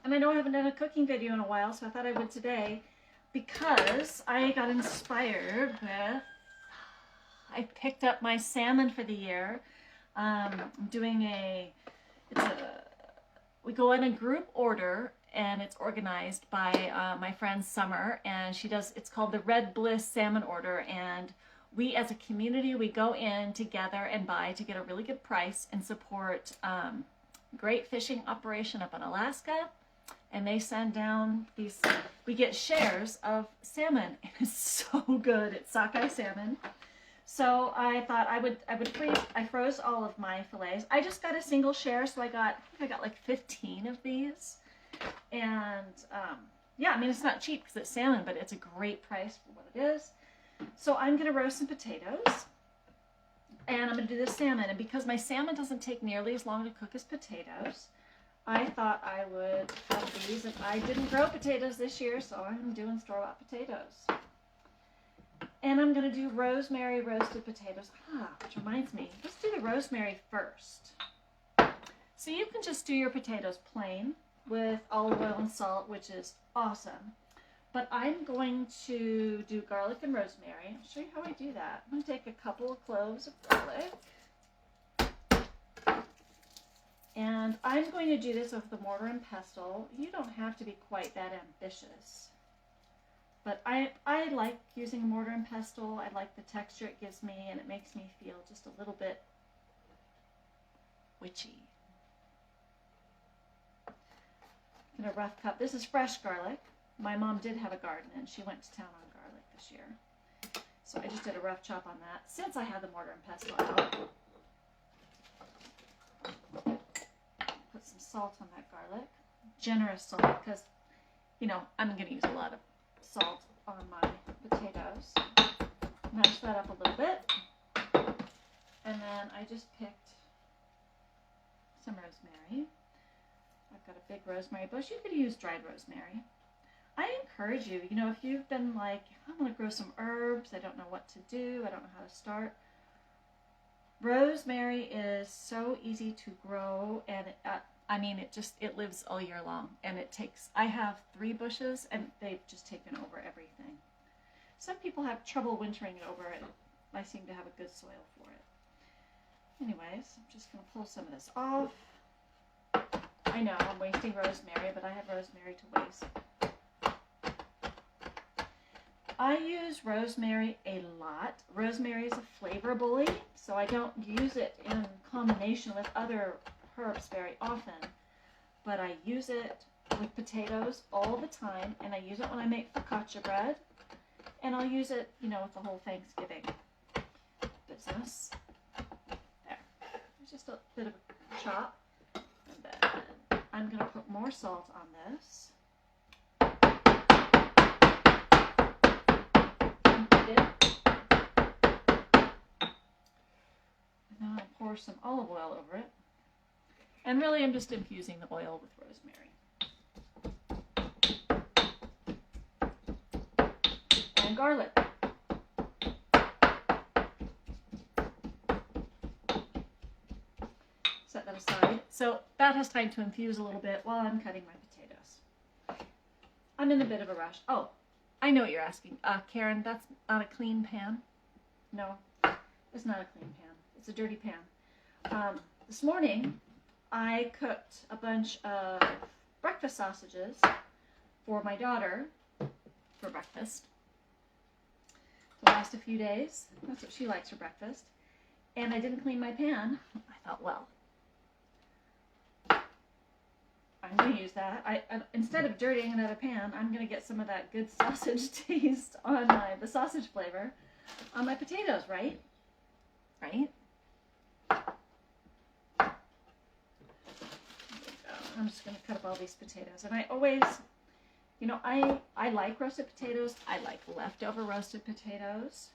And I know I haven't done a cooking video in a while, so I thought I would today because I got inspired with, I picked up my salmon for the year. I'm doing we go in a group order, and it's organized by my friend Summer, and it's called the Red Bliss Salmon Order, and we as a community, we go in together and buy to get a really good price and support great fishing operation up in Alaska, and they send down these, we get shares of salmon, and it's so good. It's sockeye salmon. So I thought I would freeze. I froze all of my fillets. I just got a single share, so I got like 15 of these. And yeah, I mean, it's not cheap because it's salmon, but it's a great price for what it is. So I'm gonna roast some potatoes, and I'm gonna do the salmon. And because my salmon doesn't take nearly as long to cook as potatoes, I thought I would have these. And I didn't grow potatoes this year, so I'm doing store-bought potatoes. And I'm going to do rosemary roasted potatoes. Which reminds me, let's do the rosemary first. So you can just do your potatoes plain with olive oil and salt, which is awesome. But I'm going to do garlic and rosemary. I'll show you how I do that. I'm going to take a couple of cloves of garlic. And I'm going to do this with the mortar and pestle. You don't have to be quite that ambitious. But I like using a mortar and pestle. I like the texture it gives me, and it makes me feel just a little bit witchy. I'm going to rough cut. This is fresh garlic. My mom did have a garden, and she went to town on garlic this year. So I just did a rough chop on that. Since I have the mortar and pestle out, put some salt on that garlic. Generous salt, because, you know, I'm going to use a lot of salt on my potatoes. Mash that up a little bit. And then I just picked some rosemary. I've got a big rosemary bush. You could use dried rosemary. I encourage you, you know, if you've been like, I want to grow some herbs, I don't know what to do, I don't know how to start. Rosemary is so easy to grow, and it lives all year long, and I have 3 bushes, and they've just taken over everything. Some people have trouble wintering it over, and I seem to have a good soil for it. Anyways, I'm just going to pull some of this off. I know I'm wasting rosemary, but I have rosemary to waste. I use rosemary a lot. Rosemary is a flavor bully, so I don't use it in combination with other herbs very often, but I use it with potatoes all the time, and I use it when I make focaccia bread, and I'll use it, you know, with the whole Thanksgiving business. There. There's just a bit of a chop, and then I'm going to put more salt on this. And then I pour some olive oil over it. And really, I'm just infusing the oil with rosemary. And garlic. Set that aside. So that has time to infuse a little bit while I'm cutting my potatoes. I'm in a bit of a rush. Oh, I know what you're asking. Karen, that's not a clean pan. No, it's not a clean pan. It's a dirty pan. This morning, I cooked a bunch of breakfast sausages for my daughter for breakfast to last a few days. That's what she likes for breakfast. And I didn't clean my pan. I thought, well, I'm going to use that. Instead of dirtying another pan, I'm going to get some of that good sausage taste on the sausage flavor on my potatoes, right? Right? I'm just going to cut up all these potatoes. And I always, you know, I like roasted potatoes. I like leftover roasted potatoes.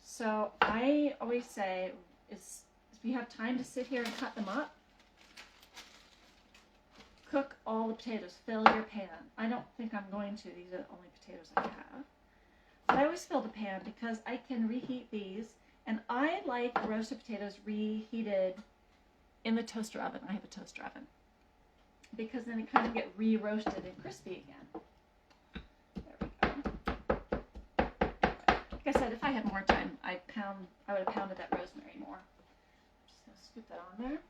So I always say, if you have time to sit here and cut them up, cook all the potatoes. Fill your pan. I don't think I'm going to. These are the only potatoes I have. But I always fill the pan because I can reheat these. And I like roasted potatoes reheated in the toaster oven. I have a toaster oven. because then it kind of get re-roasted and crispy again. There we go. Like I said, if I had more time, I would have pounded that rosemary more. I'm just gonna scoop that on there.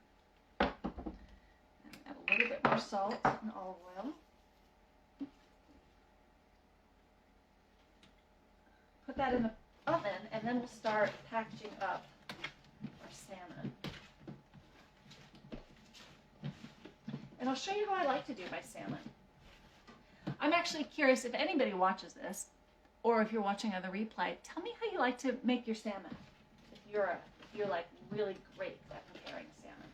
And add a little bit more salt and olive oil. Put that in the oven, and then we'll start packaging up our salmon. And I'll show you how I like to do my salmon. I'm actually curious if anybody watches this, or if you're watching on the replay, tell me how you like to make your salmon. If you're like really great at preparing salmon.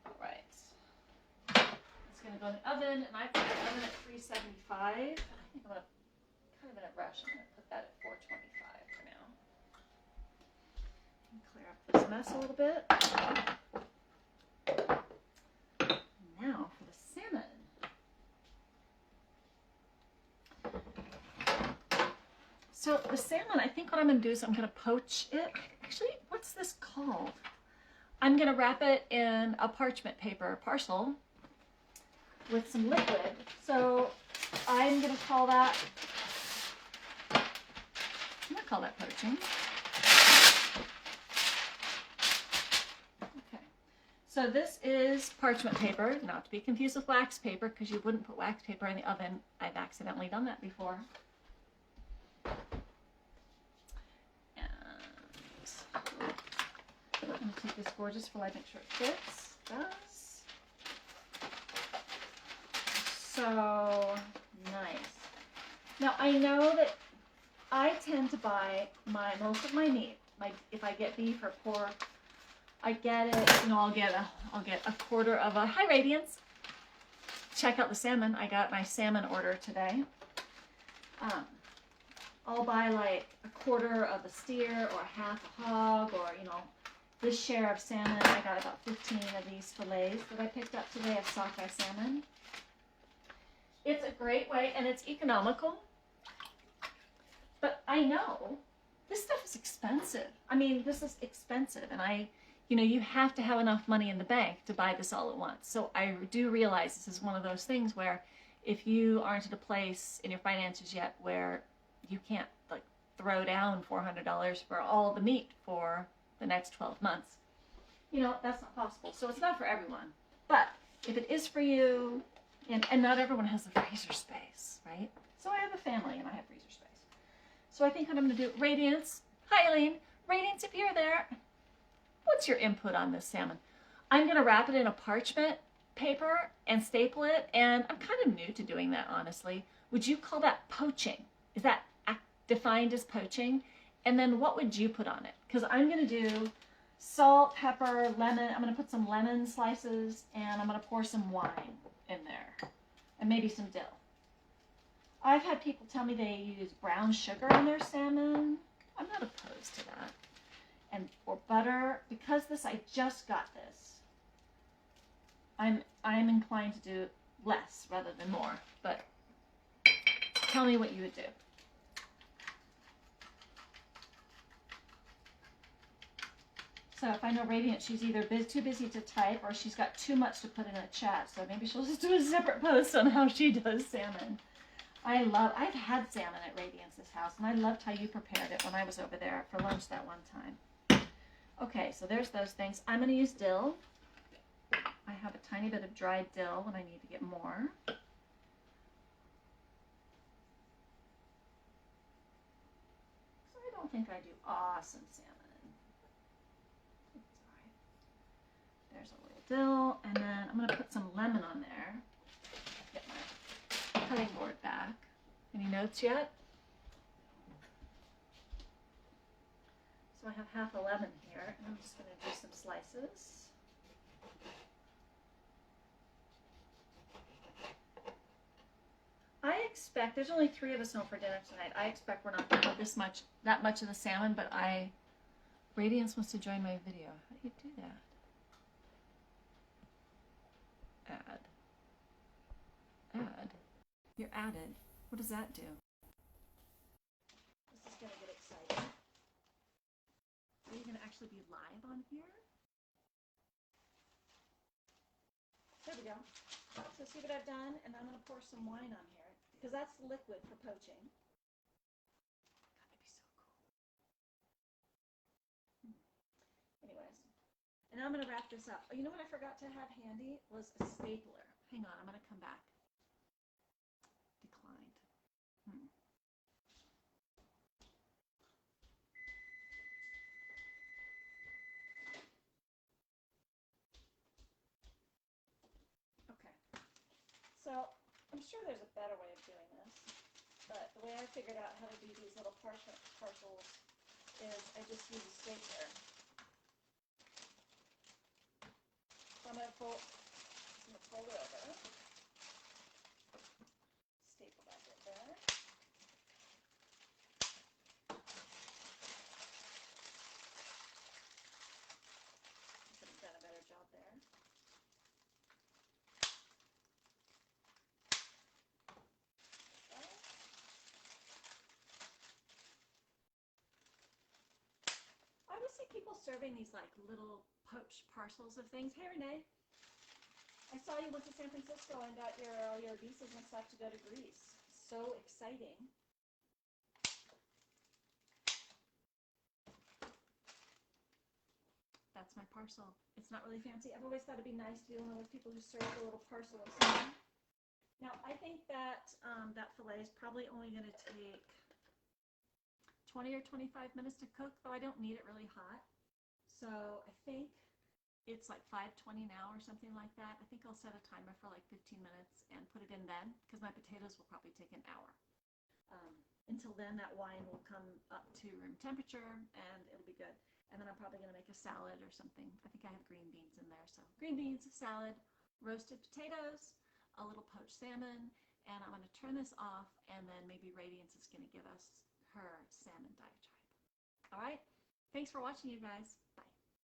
All right. It's going to go in the oven, and I've got the oven at 375. I think I'm going to, kind of in a rush, I'm going to put that at 425 for now. Clear up this mess a little bit. Now for the salmon. So the salmon, I think what I'm going to do is I'm going to poach it. Actually, what's this called? I'm going to wrap it in a parchment paper parcel with some liquid. So I'm going to call that, poaching. So this is parchment paper, not to be confused with wax paper, because you wouldn't put wax paper in the oven. I've accidentally done that before. And I'm going to take this gorgeous fillet, make sure it fits. It does. So nice. Now I know that I tend to buy most of my meat. If I get beef or pork, I get it, I'll get a quarter of a high radiance. Check out the salmon. I got my salmon order today. I'll buy like a quarter of a steer or half a hog, or this share of salmon. I got about 15 of these fillets that I picked up today of sockeye salmon. It's a great way, and it's economical. But I know this stuff is expensive. I mean, this is expensive, and you have to have enough money in the bank to buy this all at once. So I do realize this is one of those things where if you aren't at a place in your finances yet where you can't like throw down $400 for all the meat for the next 12 months, that's not possible. So it's not for everyone. But if it is for you, and not everyone has the freezer space, right? So I have a family and I have freezer space. So I think what I'm going to do, Radiance, hi Eileen, Radiance, if you're there, what's your input on this salmon? I'm going to wrap it in a parchment paper and staple it, and I'm kind of new to doing that, honestly. Would you call that poaching? Is that defined as poaching? And then what would you put on it? Because I'm going to do salt, pepper, lemon. I'm going to put some lemon slices, and I'm going to pour some wine in there, and maybe some dill. I've had people tell me they use brown sugar in their salmon. I'm not opposed to that. Or butter. Because I just got this, I'm inclined to do less rather than more. But tell me what you would do. So if I know Radiant, she's either too busy to type or she's got too much to put in a chat. So maybe she'll just do a separate post on how she does salmon. I've had salmon at Radiance's house, and I loved how you prepared it when I was over there for lunch that one time. Okay, so there's those things. I'm going to use dill. I have a tiny bit of dried dill and I need to get more. So I don't think I do awesome salmon. There's a little dill, and then I'm going to put some lemon on there. Get my cutting board back. Any notes yet? So I have half a lemon here, and I'm just going to do some slices. I expect, there's only 3 of us home for dinner tonight. I expect we're not going to have that much of the salmon, but Radiance wants to join my video. How do you do that? Add. You're added. What does that do? This is going to get exciting. So you can actually be live on here. There we go. So see what I've done, and I'm going to pour some wine on here because that's liquid for poaching. God, that'd be so cool. Anyways, and now I'm going to wrap this up. Oh, you know what I forgot to have handy was a stapler. Hang on, I'm going to come back. Declined. Okay. So I'm sure there's a better way of doing this, but the way I figured out how to do these little parcels is I just use a stapler. So I'm going to fold it over, staple that in there. Could have done a better job there. I always see people serving these like little poached parcels of things. Hey Renee, I saw you went to San Francisco and got all your visas and stuff to go to Greece. So exciting. That's my parcel. It's not really fancy. I've always thought it'd be nice to be one of those people who serve a little parcel of something. Now I think that that fillet is probably only going to take 20 or 25 minutes to cook, though I don't need it really hot. So I think it's like 5:20 now or something like that. I think I'll set a timer for like 15 minutes and put it in then, because my potatoes will probably take an hour. Until then, that wine will come up to room temperature and it'll be good. And then I'm probably going to make a salad or something. I think I have green beans in there. So green beans, salad, roasted potatoes, a little poached salmon, and I'm going to turn this off, and then maybe Radiance is going to give us her salmon diatribe. All right? Thanks for watching, you guys. Bye.